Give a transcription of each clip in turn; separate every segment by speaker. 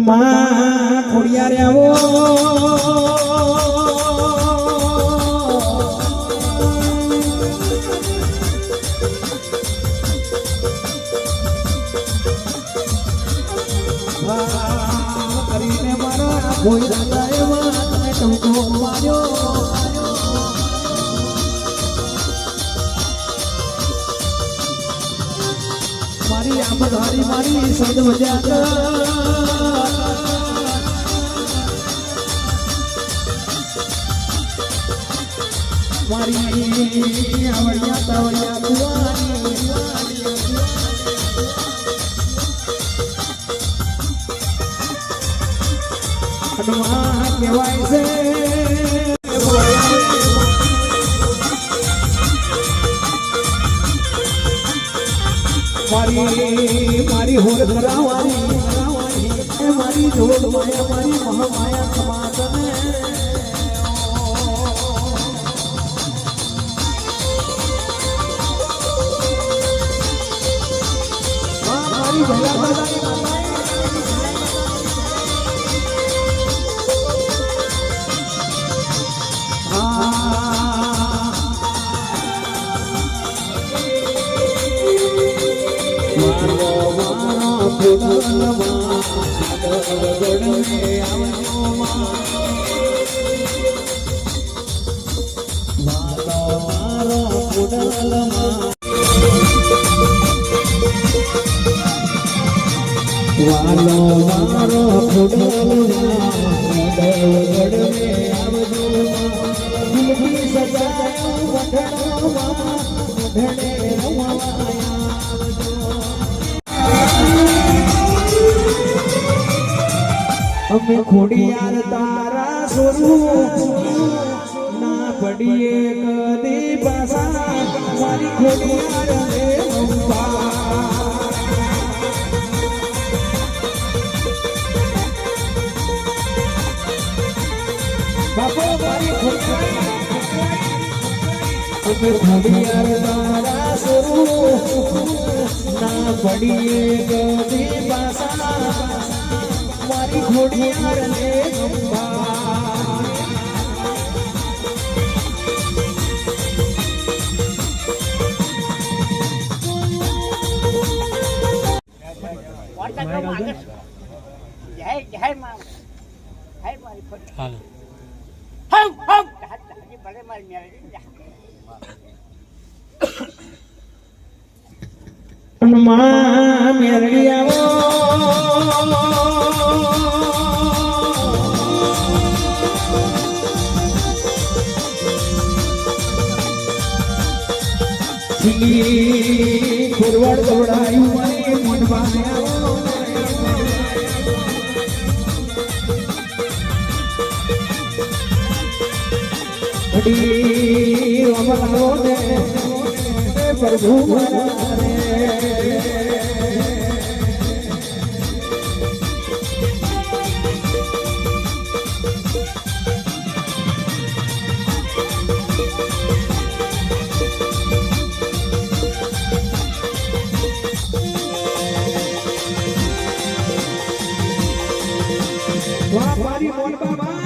Speaker 1: માં ખોડિયા રે આવો કરીને મારા કોઈ દાદા એવા તને ટંકો માર્યો મારી આમધારી મારી સદવજા મારી આવડ્યા તવડ્યા કુવાની હનુમાન કહેવાય છે મારી હોર કરાવવાની મારી જોડ માયા મારી મહામાયા સમાતને મારી ભલા વાલો મારો અમે ખોડિયાર તારા સ્વરૂપ ના પડીએ કદી પાસા મારી ખોડિયાર રે બાપો મારી અમે ખોડિયાર તારા સ્વરૂપ ના પડીએ કદી પાસા મારી ખોડિયાર રે માં મેરડી આવો ફોરવર્ડ દોડાયું મને મોઢવાને આવો અડી રમલાવો ને પ્રભુ મારા રે વાહ મારી મોન બાબા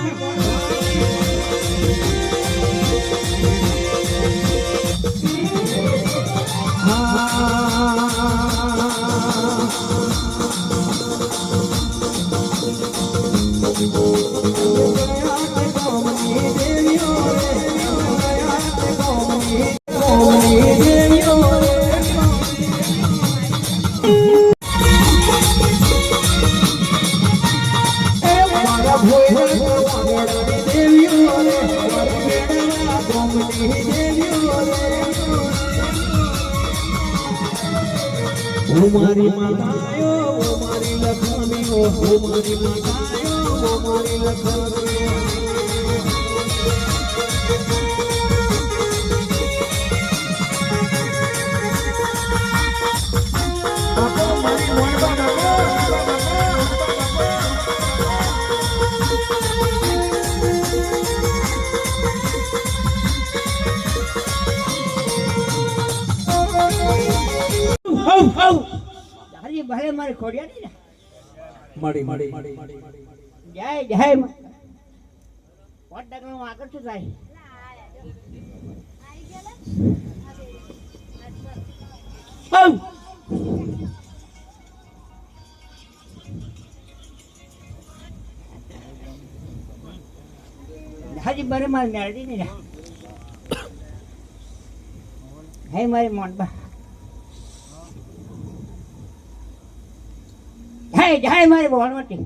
Speaker 1: મારી માતાયો મારી લખમીઓ મારી માતાયો મારી લખમીઓ હજી ભલે મારી ખોડિયા નહીં ને
Speaker 2: મળી
Speaker 1: જય જય પોટ ડગલું આગળ શું થાય હજી બરે મારી મેળવી નહીં હે મારી મોનબા હે જય મારી બોણવટી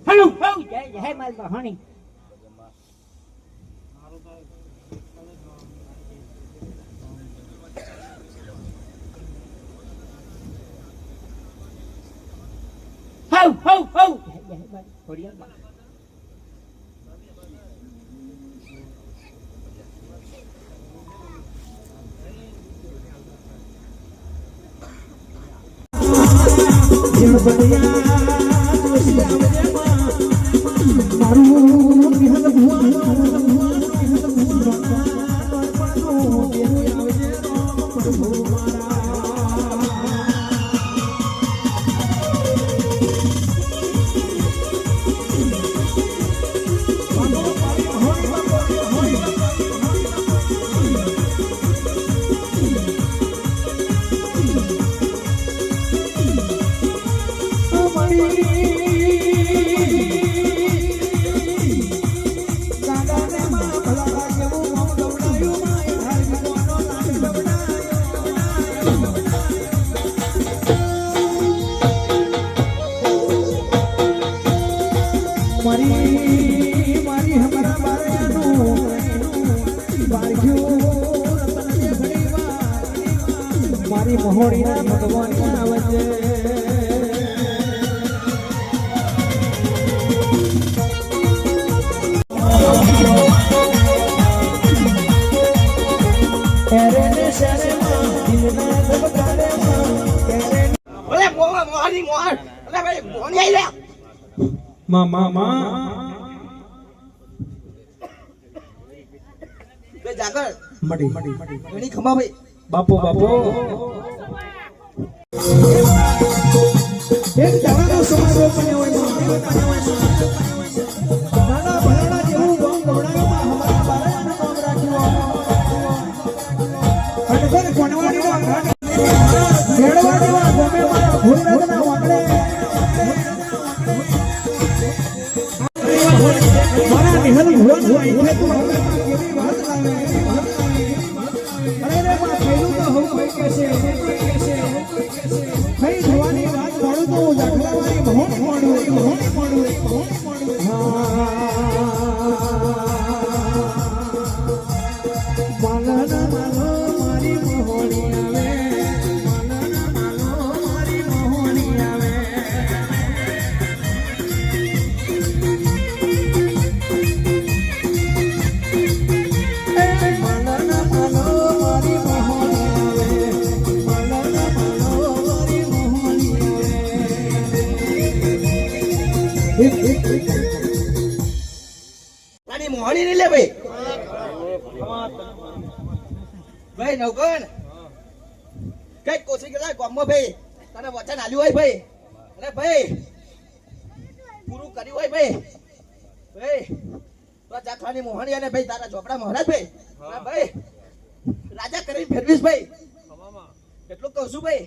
Speaker 1: હલો જય જય મારી બહાણી હો જય મારી ખોડિયા મારી મહોડીના ભગવાન આવે છે
Speaker 2: મળી ખમા ભાઈ બાપો એક દાડાનો સમારોહ બન્યો હોય નાના ભલાડા જેવું ગામ ગવડામાં અમારા બારાનું નામ રાખ્યું ખડખડ કોણવાડીનો ઘેડવાડીમાં ગમે મારા ભૂલરાજના વાંકડે મારા નિહલ ભુવન હોય એટલે તું એવી વાત લાવે અરે રે માં થયેલું તો હું કોઈ કહેશે કઈ થવાની વાત મોડું તો જાગરાવાની મોહન મોડું માનો મારી મોહણી આવે માનો મારી મોહણી આવે
Speaker 3: તારી મોહણી નહીં લે ભાઈ ભાઈ નવગણ કઈ કોશિશ કરે ગામમાં ભાઈ તને વચન આલ્યું હોય ભાઈ અને ભાઈ પૂરું કર્યું હોય ભાઈ તો જાખવાની મોહણી અને ભાઈ તારા ઝોપડા મહારાજ ભાઈ ભાઈ રાજા કરીને ફેરવીશ ભાઈ એટલું કહું છું ભાઈ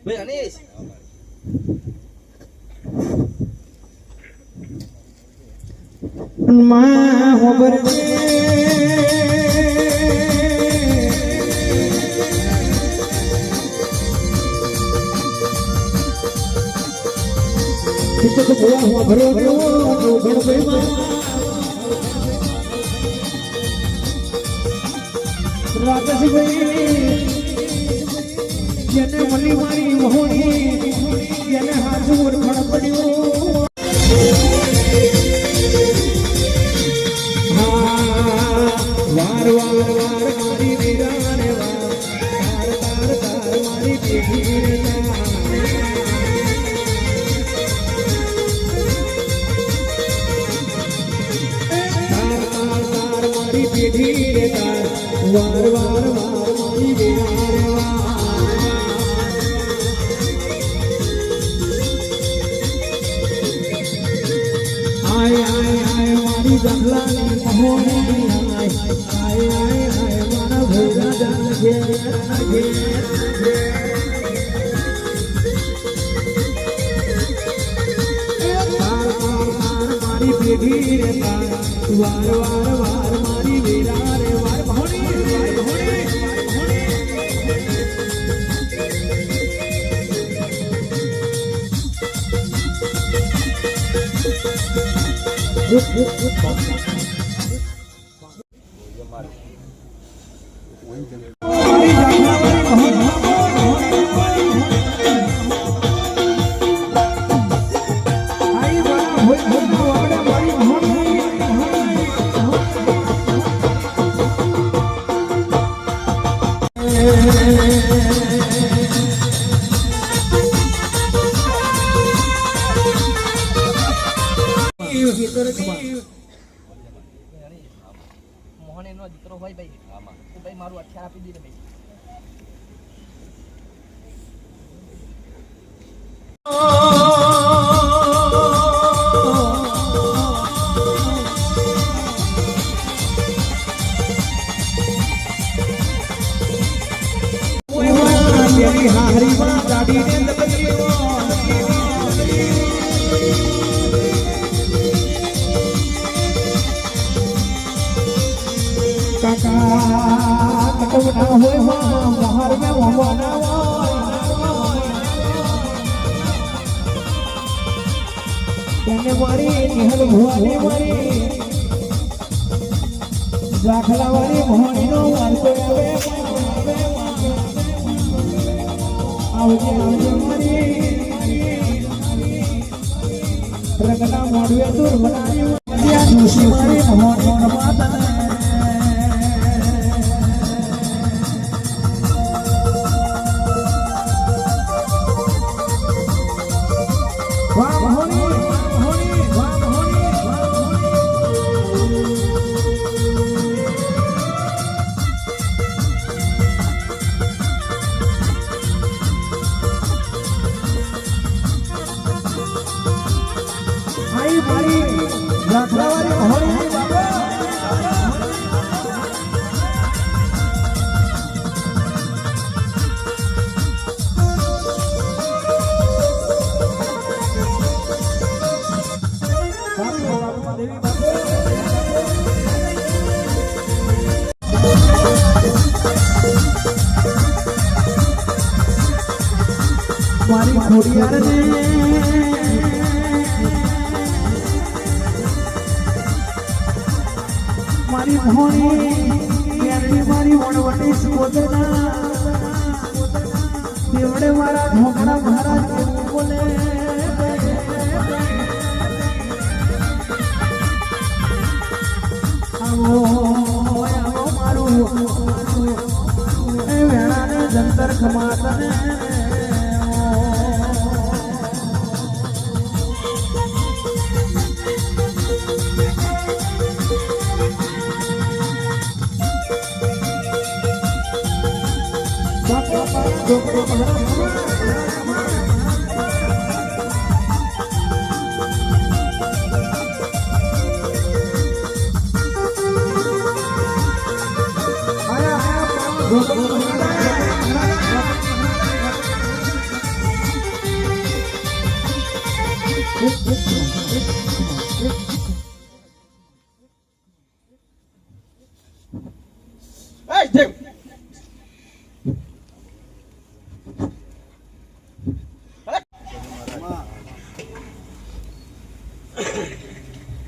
Speaker 3: ભાઈ અનીશ
Speaker 2: માં હોબર તો બોલા હું ભરો ગણભાઈ રાકેશભાઈ જેને મળી મારી મોહણી એને હાજુ ઓળખાણ પડ્યું વાર મારી વીરાને તાર મારી બેટી મારી બેટી વાર વાર વાર મારી વેરા રે વાર આય આય આય મારી જંગલાની મહોની આય આય આય આય મારા ભોરા જાન ઘેર ઘેર મારી પેઢી રે વાર વાર વાર મારી વેરા રે વાર મહોની
Speaker 3: મોહન એનો દીકરો હોય ભાઈ તો ભાઈ મારું હથિયાર આપી દીધે ભાઈ
Speaker 2: હારી માં ગાડી ને દબજીઓ કાકા કટવના હોય મહાર મે વવાના તેને મારી નિહલ ભુવાની મારી દાખલા વાળી મોહણી નો વાલતો આવે આવજે મારી રગના મોડવે દૂર બનાવ્યું ત્યાં જોશી મારી મોહણ માતા મારી ખોડિયાર ને મારી ભોણી મારી વણવટી સુબોધના દેવડે મારા ઢોકળા મહારાજ બોલે આવો આવો મારું એ વેણાને જંતર ખમાતને
Speaker 3: Hey, Jim!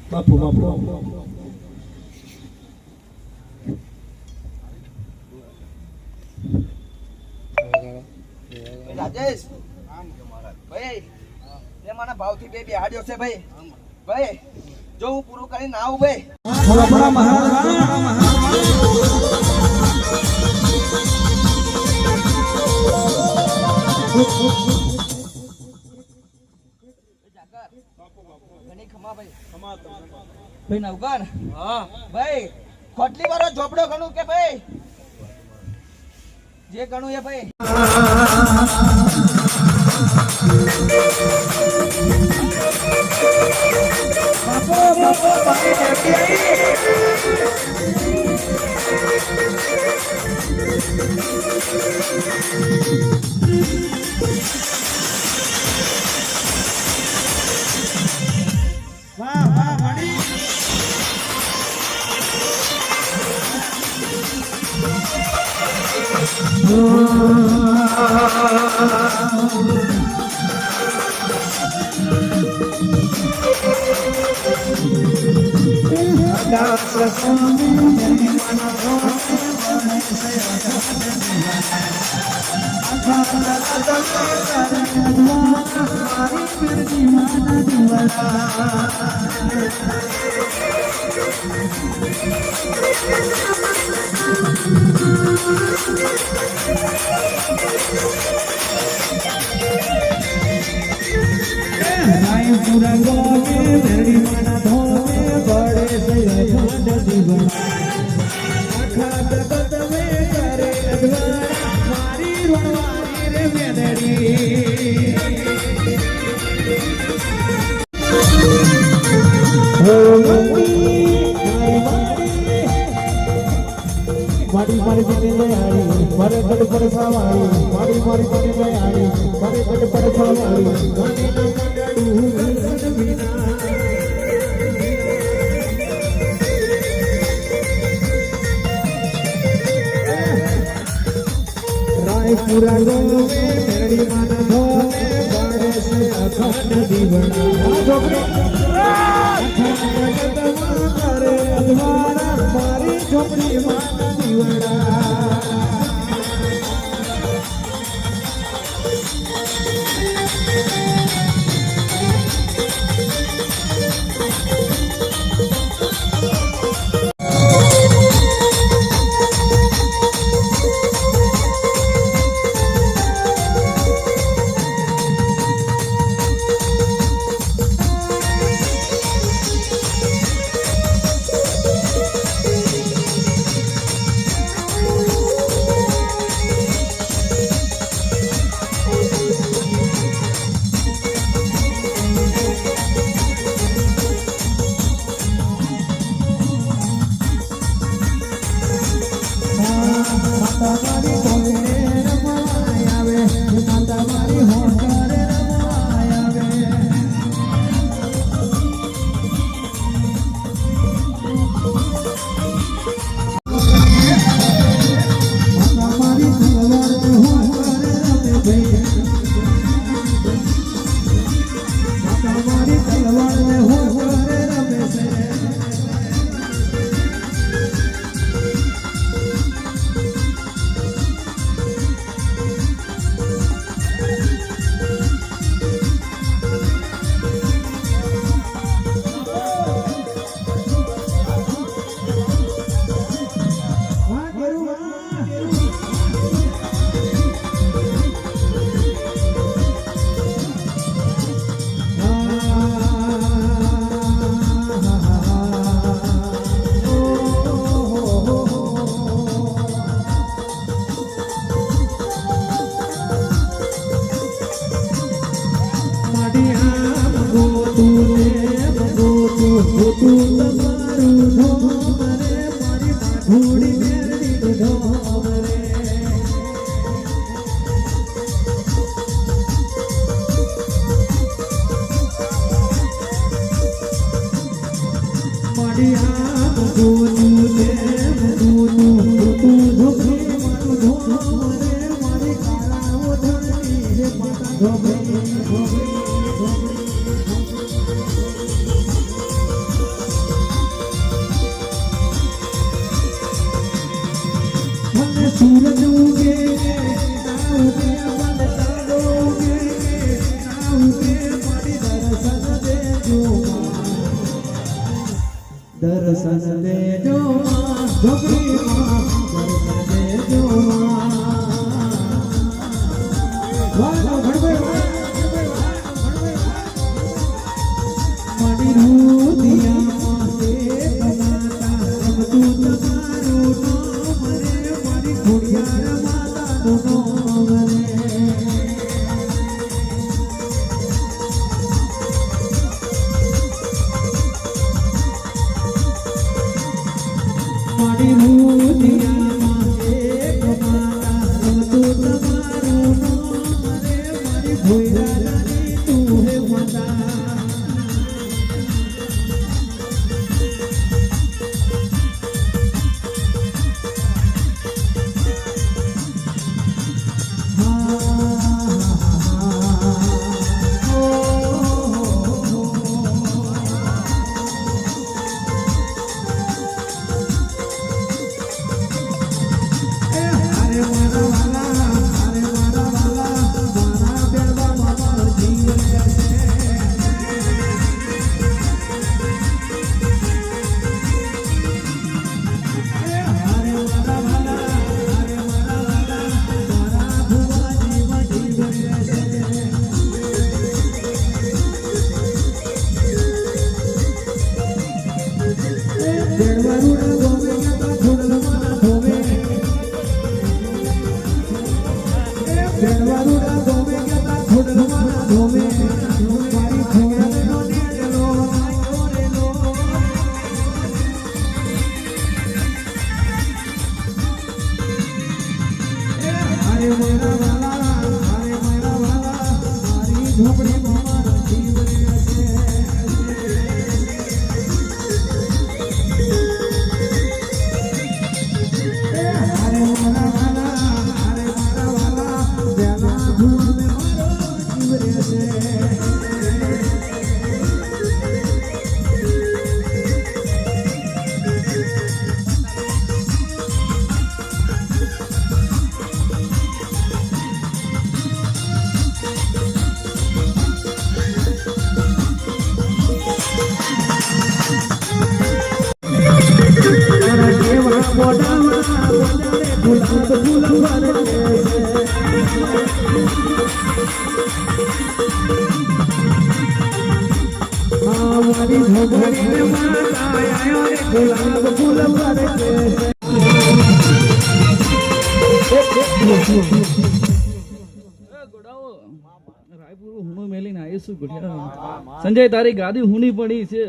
Speaker 2: બાપુ બાપુ
Speaker 3: રાજેશ ભાઈ તે મને ભાવથી બે બેહાડ્યો છે ભાઈ ભાઈ જો હું પૂરું કરીને ના આવું ભાઈ
Speaker 2: થોડા મહારાજ
Speaker 3: ઘણી ખમા ભાઈ ભાઈ નવગણ હા ભાઈ ખોટલી વાળો ઝોપડો ઘણું કે ભાઈ જે ગણું એ ભાઈ
Speaker 2: વાહ વાહ મણી पूरा गोगे मेरी माना धोगे बड़े से अखंड दीवाना आखा जगत में करे अधवारा मारी रोवारी रे मेदड़ी हो मारी मारी जने दयाड़ी मारे कट पर सवारी मारी मारी जने दयाड़ी मारे कट पर सवारी गाने ना मंडू बिना रायपुरा गोवे मेरी माना धोवे बड़े से अखंड दीवाना जोगरे अखंड करे अधवारा मारी झोपड़ी माना दीवाना दर्शन दे जो झोपड़ी दर्शन दे जो मणि रूदिया से बनाता अब तू तुम्हारू नाम रे मणि खुड़िया माता नो મારી ભૂતિયામાં એક માતા તું તમારું નામ રે મારી ભોયરાની તું હે માતા
Speaker 4: સંજય તારી ગાદી હુની પડી છે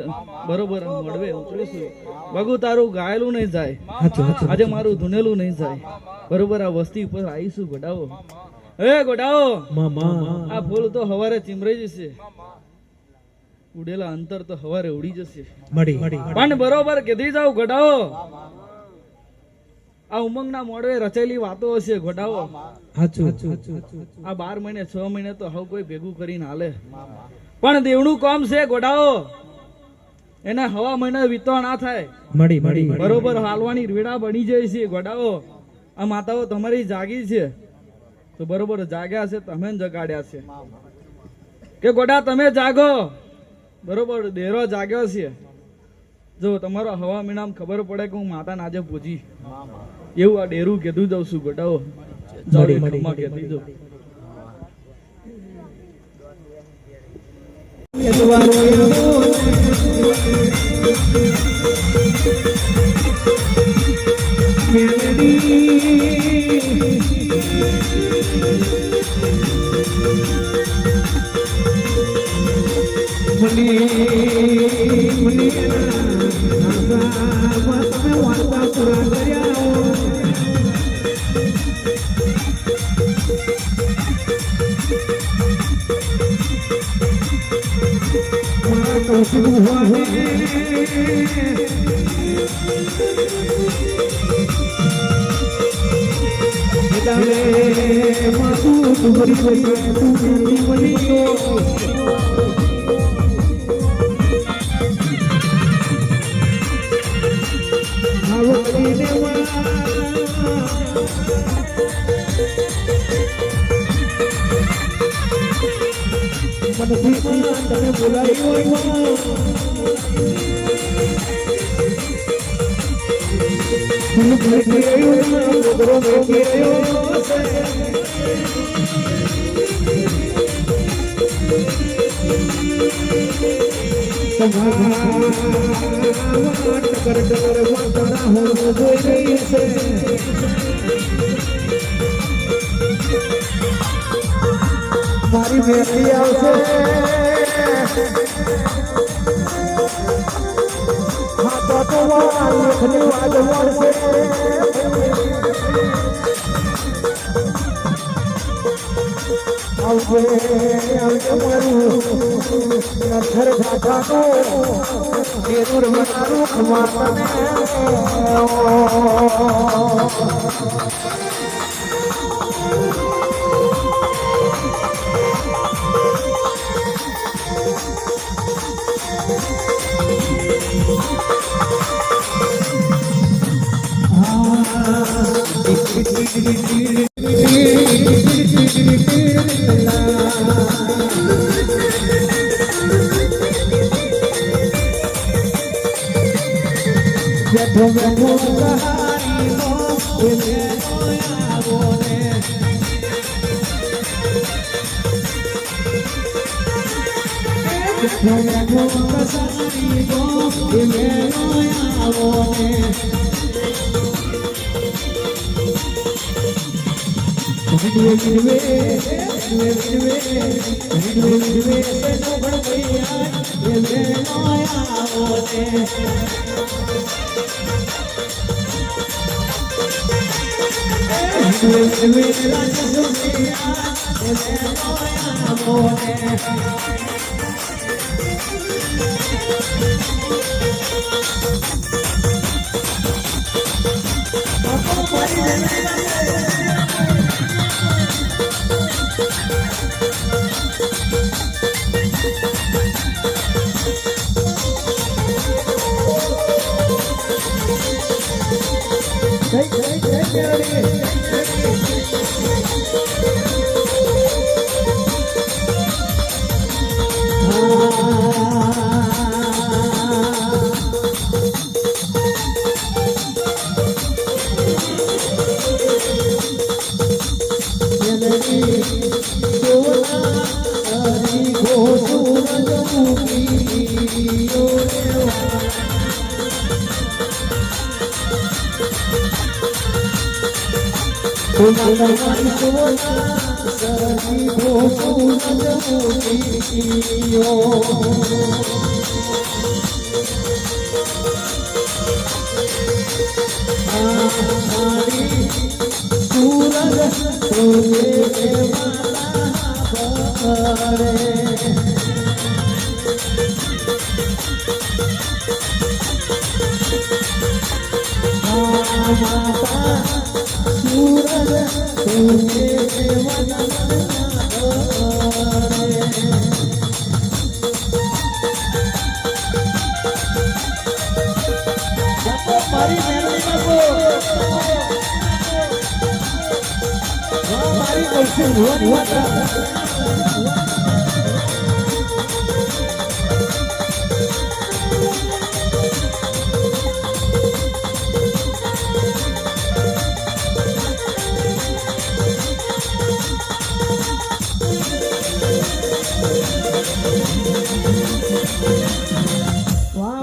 Speaker 4: બરોબર મળવે ઉતરીશું બગુ તારું ગાયેલું નહીં જાય આજે મારું ધૂનેલું નહીં જાય બરોબર આ વસ્તી ઉપર આવીશું ગોડાઓ એ ગોડાઓ આ ફૂલ તો હવારે ચીમરાઈ જશે ઉડેલા અંતર તો હવારે ઉડી જશે પણ બરોબર કીધી જાવ ગોડાઓ આ ઉમંગના મોડવે રચેલી વાતો હશે ગોડાઓ આ 12 મહિને 6 મહિને તો હવે કોઈ ભેગું કરીને હાલે પણ દેવનું કામ છે ગોડાઓ એને હવા મહિને વીતો ના થાય બરોબર હાલવાની રેડા બની જાય છે ગોડાઓ આ માતાઓ તમારી જાગી છે તો બરોબર જાગ્યા છે તમે જગાડ્યા છે કે ગોડા તમે જાગો બરોબર ડેરો જાગ્યો છે જો તમારો હવા મહિનામાં ખબર પડે કે હું માતા નાજે પૂજી એવું આ ડેરું કીધું જાઉં છું ગોડાઓ કહેતી જાઉં
Speaker 2: મારી બેટી આવશે હા તો તો મારા લેખની વાત મળશે આવજે મારું નથર ખાતો જરૂર મારું ખમાતા બેઠો બેઠો કહારી નો આવો ને બેઠો બેઠો કહારી નો આવો ને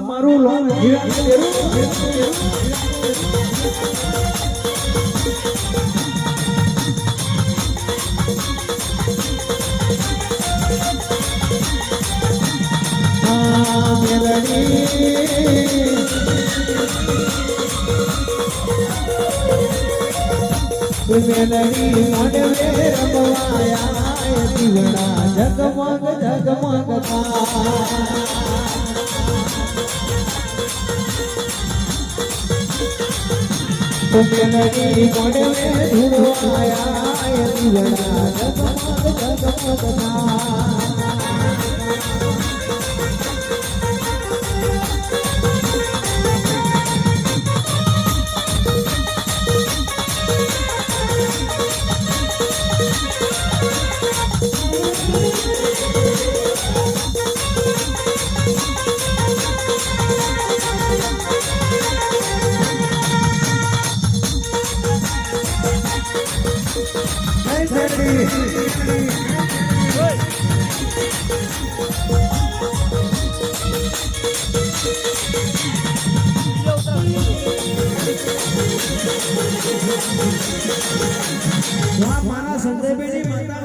Speaker 2: મારું લોન મેલડી મોડવે રમવાયા દીવડા જગમગ જગમગતા મેલડી મોડવે ધુરવાયા દીવડા જગમગ જગમગતા વાહ મારા સંજયભાઈની માતા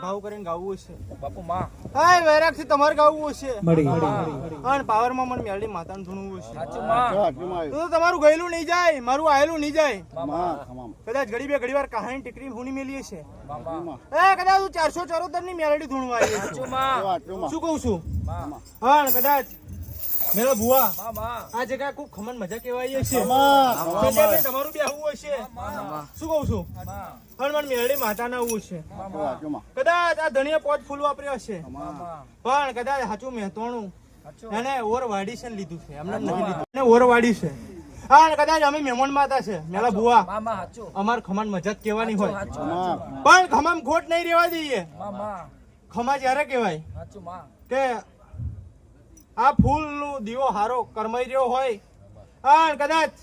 Speaker 5: ભાવ કરીને ગાવું છે
Speaker 3: બાપુ માં
Speaker 5: હાય વૈરાગ થી તમારે ગાવું છે
Speaker 2: મળી
Speaker 5: અને પાવર માં મને મેલડી માતાનું ધૂણવું છે
Speaker 3: સાચું માં
Speaker 5: તો તમારું ગયેલું નહીં જાય મારું આયેલું નહીં જાય
Speaker 2: મામા
Speaker 5: કદાચ ઘડી બે ઘડી વાર કહાની ટીકરી હુની મેલીએ છે
Speaker 3: મામા
Speaker 5: કદાચ હું 474 ની મેલડી ધૂણવા આવી
Speaker 3: સાચું માં
Speaker 5: શું કહું છું
Speaker 3: મામા
Speaker 5: હા કદાચ મેરો ભુવા
Speaker 3: મામા
Speaker 5: આ જગ્યા ખૂબ ખમન મજા કહેવાય છે સંજયભાઈ તમારું બી આવું હશે શું કહું છું પણ મને મેલડી માતા ના આવું છે કદાચ આ ધણીએ પોચ ફૂલ વાપર્યો હશે પણ કદાચ સાચું મહેતોણું એને ઓરવાડી છે ને લીધું છે એમને નથી લીધું એને ઓરવાડી છે હા કદાચ અમે મહેમાન માતા છે મેલા ભુવા
Speaker 3: મામા સાચું
Speaker 5: અમાર ખમણ મજત કહેવાની હોય
Speaker 3: સાચું
Speaker 5: પણ ખમામ ખોટ નહીં રહેવા દઈએ
Speaker 3: મામા
Speaker 5: ખમા જ્યારે કહેવાય
Speaker 3: સાચું માં
Speaker 5: કે આ ફૂલ નું દીવો હારો કરમાઈ રહ્યો હોય હા કદાચ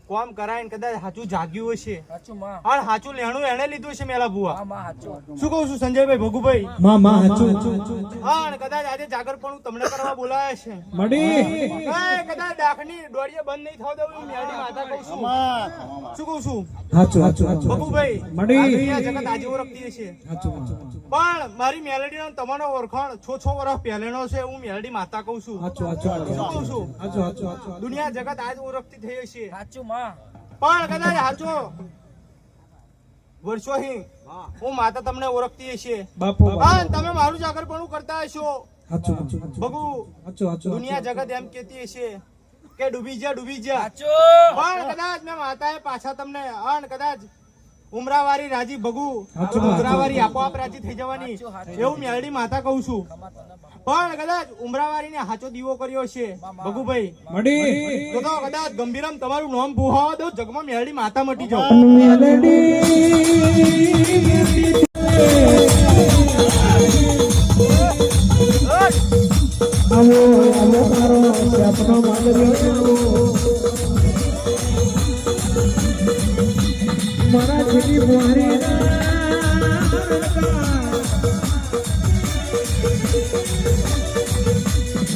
Speaker 5: કોમ કરાય કદાચ સાચું જાગ્યું હશે
Speaker 3: સાચું માં
Speaker 5: હા સાચું લેણું એને લીધું છે મેલા ભુવા
Speaker 3: મામા સાચું
Speaker 5: શું કહું છું સંજયભાઈ ભગુભાઈ
Speaker 2: મામા
Speaker 5: હા કદાચ આજે જાગર પણ તમને કરવા બોલાયા છે
Speaker 2: મળી
Speaker 5: કદાચ ડાકની દોડીએ બંધ નહીં થવા દઉં હું મેલડી માતા કહું છું શું કહું છું
Speaker 2: હાચું
Speaker 5: ભગુભાઈ
Speaker 2: મળી.
Speaker 5: આ દુનિયા જગત આજે ઓળખતી છે પણ મારી મેલડી નો તમારો ઓળખાણ 6 વર્ષ પહેલેનો છે હું મેલડી માતા કહું છું શું કહું છું દુનિયા જગત આજ ઓળખતી થઈ હશે
Speaker 3: સાચું માં
Speaker 5: પણ કદાચ સાચો વર્ષોથી હું માતા તમને ઓળખતી હશે
Speaker 2: બાપુ
Speaker 5: હા તમે મારું જાગરપણું કરતા હશો
Speaker 2: હાચું
Speaker 5: ભગુ
Speaker 2: હાચું
Speaker 5: દુનિયા જગત એમ કહેતી હશે કે ડૂબી જા
Speaker 3: સાચું
Speaker 5: પણ કદાચ મેં માતાએ પાછા તમને અન કદાચ ઉમરાવારી રાજી ભગુ
Speaker 2: હાચું.
Speaker 5: ઉમરાવારી આપોઆપ રાજી થઈ જવાની એવું મેલડી માતા કહું છું પણ કદાચ ઉમરાવારીને હાચો દીવો કર્યો છે ભગુભાઈ
Speaker 2: મળી
Speaker 5: તો કદાચ ગંભીરમ તમારું નામ ભૂહાવા દો જગમાં મેલડી માતા મટી જાવ
Speaker 2: મારા જેવી બોરી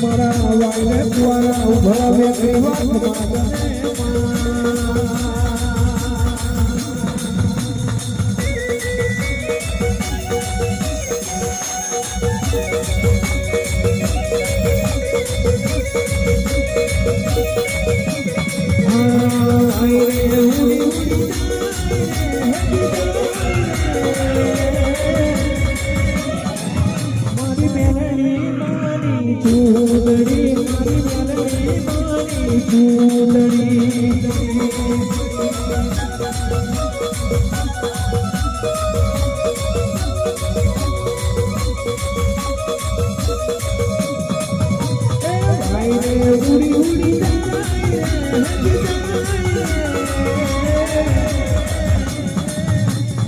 Speaker 2: મારા વાલે દ્વારા ઉભા વેખરી વાત રે ઉડી ઉડી મારી મેલડી મારી ચૂંદડી મારી મેલડી મારી ચૂંદડી ઉડી ઉડી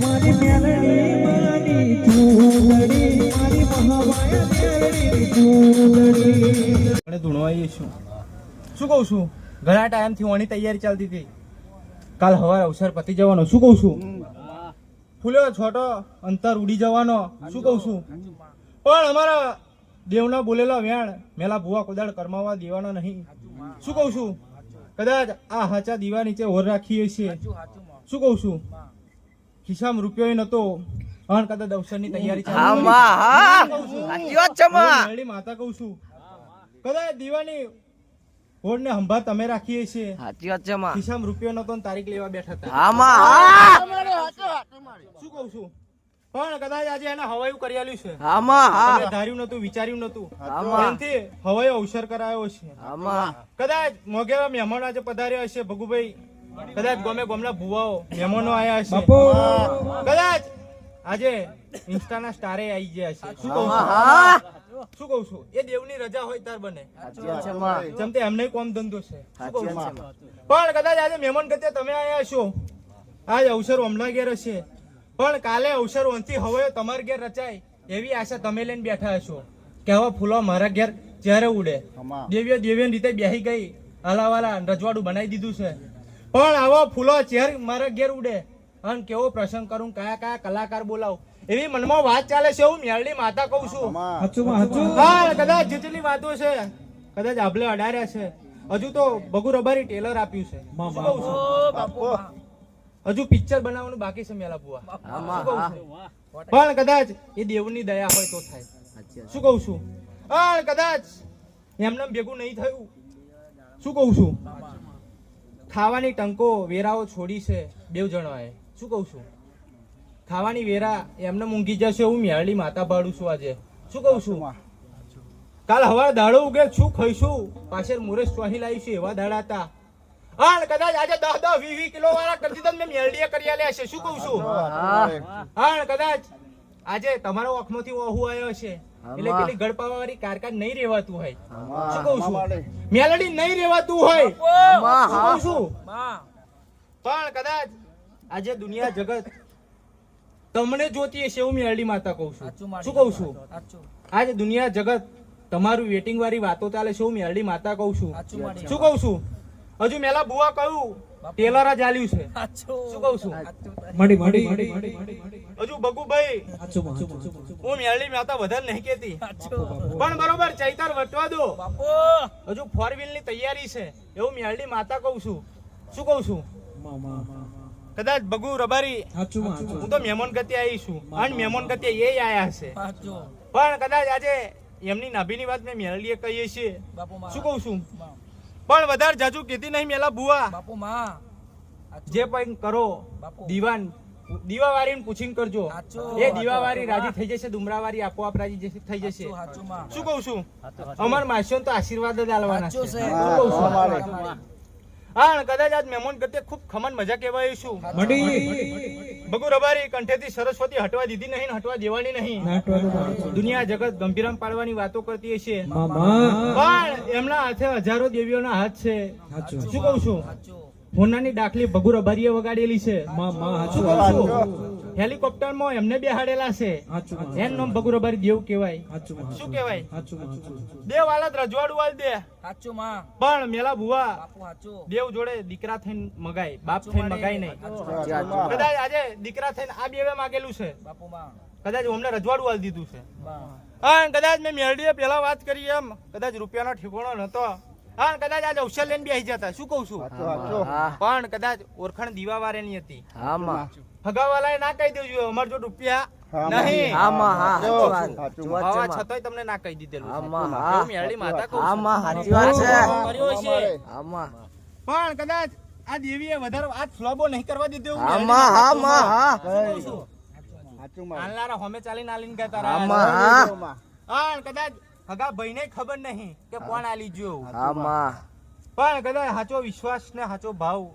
Speaker 2: મારી મેલડી મારી ચૂંદડી મારી મહામાયા મેલડી ચૂંદડી
Speaker 5: આપણે ધૂણવાઈએ શું કહું છું ઘણા ટાઈમથી ઓની તૈયારી ચાલતી હતી કાલ હવારે અવસર પતી જવાનો શું કહું છું ફૂલ્યો છોટો અંતર ઉડી જવાનો શું કહું છું પણ અમારા દેવના બોલેલા વ્યાણ મેલા ભુવા કોદાળ કરમાવા દેવાના નહીં શું કહું છું કદાચ આ હાચા દીવા નીચે ઓર રાખીએ છીએ શું કહું છું ખિસ્સામાં રૂપિયો નતો અને કદાચ અવસરની તૈયારી ચાલુ માતા કહું છું કદાચ દીવાની હોડ ને હંભા તમે રાખીએ છીએ ખિસ્સામાં રૂપિયો નતો ને તારીખ લેવા બેઠા હતા શું કહું છું પણ કદાચ આજે એને હવાયું કરી આલ્યું છે તમે ધાર્યું નતું વિચાર્યું નતું એનાથી હવાયો અવસર કરાયો છે કદાચ મોગેવા મહેમાનો આજે પધાર્યા હશે ભગુભાઈ કદાચ ગમે ગમના ભુવાઓ મહેમાનો આયા હશે કદાચ આજે ઇન્સ્ટાના સ્ટારે આવી ગયા છે શું કહું છું એ દેવની રજા હોય તાર બને જેમ તે એમને કોમ ધંધો છે શું કહું છું પણ કદાચ આજે મહેમાન ગતે તમે આયા છો આજ અવસર હમણાં ઘેર હશે પણ કાલે અવસર ઓનથી હવે તમારા ઘેર રચાય એવી આશા તમે લઈને બેઠા હશો કે હવે ફૂલો મારા ઘેર જ્યારે ઉડે દેવીઓ રીતે બેસી ગઈ હલાવાલા રજવાડું બનાવી દીધું છે પણ આવો ફૂલો ચેર મારા ઘેર ઉડે અને કેવો પ્રસંગ કરું કયા કયા કલાકાર બોલાવું એવી મનમાં વાત ચાલે છે હું મેળડી માતા કહું છું હા કદાચ જેટલી વાતો છે કદાચ આપણે અડાર્યા છે હજુ તો બગુ રબારી ટેલર આપ્યું છે શું કહું છું હજુ પિક્ચર બનાવવાનું બાકી છે મેલા બુઆ શું કહું છું પણ કદાચ એ દેવની દયા હોય તો થાય શું કહું છું પણ કદાચ એમને ભેગું નહીં થયું શું કહું છું ખાવાની ટંકો વેરાઓ છોડી છે બેવ જણાએ શું કહું છું ખાવાની વેરા એમને મૂંઘી જશે હું મેળડી માતા ભાડું છું આજે શું કહું છું કાલ હવાર દાડો ઉગે શું ખાઈશું પાછળ મુરેશ ચોહી લાવીશું એવા દાડા હતા હા કદાચ આજે 10-20 કિલો વાળા કરી દીધા મેં મેલડીએ કરી આલ્યા છે શું કહું છું હા કદાચ આજે તમારા ઓખમાંથી ઓહુ આવ્યો છે એટલે પેલી ગળપાવા વાળી કારકાર નહીં રહેવાતું હોય શું કહું છું મેલડી નહીં રહેવાતું હોય શું કહું છું પણ કદાચ આજે દુનિયા જગત તમને જોતી હશે એવું મેલડી માતા કહું છું શું કહું છું આજે દુનિયા જગત તમારું વેટિંગ વાળી વાતો ચાલે છે એવું મેલડી માતા કહું છું શું કહું છું હજુ મેલા બુઆ કહ્યું ટેલર જ આલ્યું છે શું કહું છું હજુ બગુભાઈ હું મેળડી માતા વધારે નહીં કેતી પણ બરોબર ચૈતર વટવા દો હજુ 4 વ્હીલ ની તૈયારી છે એવું મેળડી માતા કહું છું શું કહું છું કદાચ બગુ રબારી હું તો મહેમાન ગતિ આવી છું અને મહેમાન ગતિ એ આયા હશે પણ કદાચ આજે એમની નાભીની વાત મેં મેળડીએ કહીએ છીએ શું કહું છું પણ વધારે જાજુ કીધી નહીં મેલા બુઆ જે પણ કરો દીવાવાળી પૂછીને કરજો એ દીવાવાળી રાજી થઈ જશે ડુમરાવાળી આપોઆપ રાજી થઈ જશે શું કહું છું અમાર માસીઓ તો આશીર્વાદ જ આલવાના છે શું કહું છું હા કદાચ આજ મહેમાન ગતે ખૂબ ખમન મજા કહેવાય છું બગુ રબારી કંઠેથી સરસ્વતી હટવા દીધી નહીં હટવા દેવાની નહીં દુનિયા જગત ગંભીરામ પાડવાની વાતો કરતી હશે પણ એમના હાથે હજારો દેવીઓના હાથ છે શું કહું છું હોનાની દાખલી બગુ રબારીએ વગાડેલી છે શું કહું છું હેલિકોપ્ટર માં એમને બેહાડેલા છે એમ નામ બગુ રબારી દેવ કહેવાય શું કહેવાય દેવ હાલત રજવાડું વાળ દે પણ મેલા ભુવા દેવ જોડે દીકરા થઈને મગાય બાપ થઈને મગાય નહીં કદાચ આજે દીકરા થઈને આ બેવે માગેલું છે કદાચ અમને રજવાડું વાળ દીધું છે હા કદાચ મેં મેરડીએ પેલા વાત કરી એમ કદાચ રૂપિયાનો ઠેકોણો નતો હા કદાચ આજે અવસર લઈને બેસી જતા શું કહું છું પણ કદાચ ઓળખાણ દીવાવારે ની હતી હગાવાલાએ ના કહી દેજો અમાર જો રૂપિયા નહીં છતાંય તમને ના કહી દીધેલું મેરડી માતા કહું પણ કદાચ આ દેવીએ વધારે આ ફ્લોબો નહીં કરવા દીધો એવું
Speaker 3: હા માં હા માં હા
Speaker 5: હાલનારા હોમે ચાલીને આલીને કહેતા
Speaker 3: હા
Speaker 5: રહ્યા
Speaker 3: માં
Speaker 5: હા કદાચ હગા ભાઈને ખબર નહીં કે કોણ આલી ગયો
Speaker 3: હા માં
Speaker 5: પણ કદાચ સાચો વિશ્વાસ ને સાચો ભાવ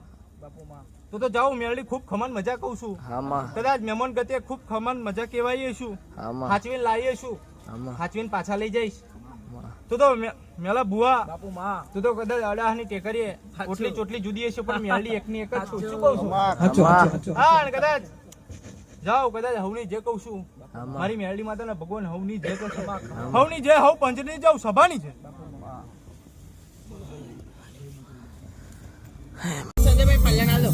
Speaker 5: તો જાઉં મેળડી ખૂબ ખમણ મજા કહું છું
Speaker 3: હા માં
Speaker 5: કદાચ મહેમાન ગતે ખૂબ ખમણ મજા કહેવાય છું
Speaker 3: હા માં
Speaker 5: હાચવીને લાવીએ છું
Speaker 3: હા માં
Speaker 5: હાચવીને પાછા લઈ જઈશ તું તો મેલા બુઆ બાપુ માં તું તો કદાચ અડાહની ટેકરીએ ઓટલી ચોટલી જુદી હશે પણ મેલડી એકની એક જ છું શું કહું છું હા અને કદાચ જાઓ કદાચ હવની જે કહું છું મારી મેલડી માતા ને ભગવાન હવની જે કહું છું હવની જે હવ પંચની જાવ સભાની છે સંજયભાઈ પલ્યા ના લો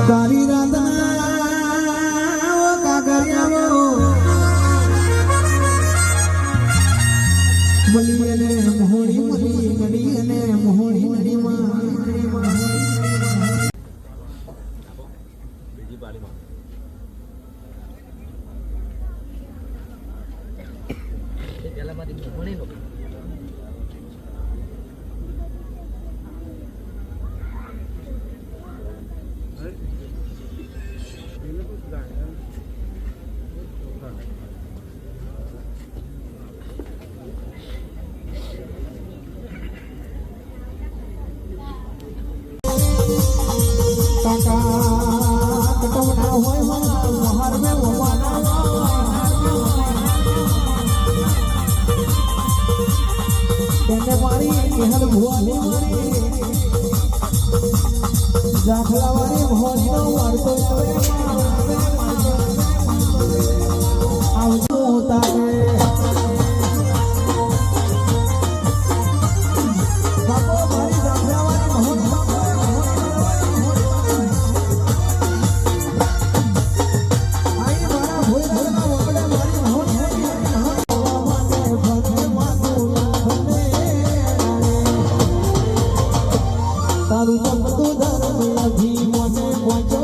Speaker 2: તારી રાતના કાગરિયાઓ મળી અને મોહણી મળી નડી અને મોહણી નડીમાં દાખલાવાળી મોજનો વાળતો આવતો તારે બાપો મારી દાખલાવાળી મોજ આઈ મારા ભોયરાના વગડે મારી મોજ તારું ચપતું ધર્મ નથી મને પહોંચો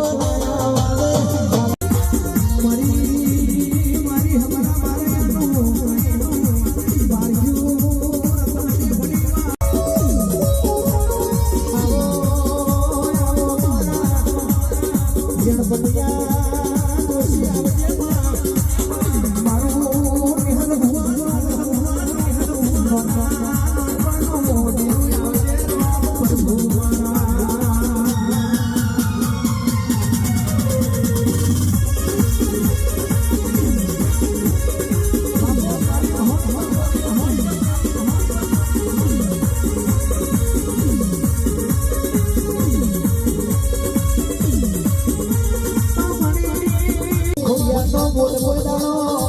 Speaker 2: મારી હમણાં મારે બોલ કોઈ દાડો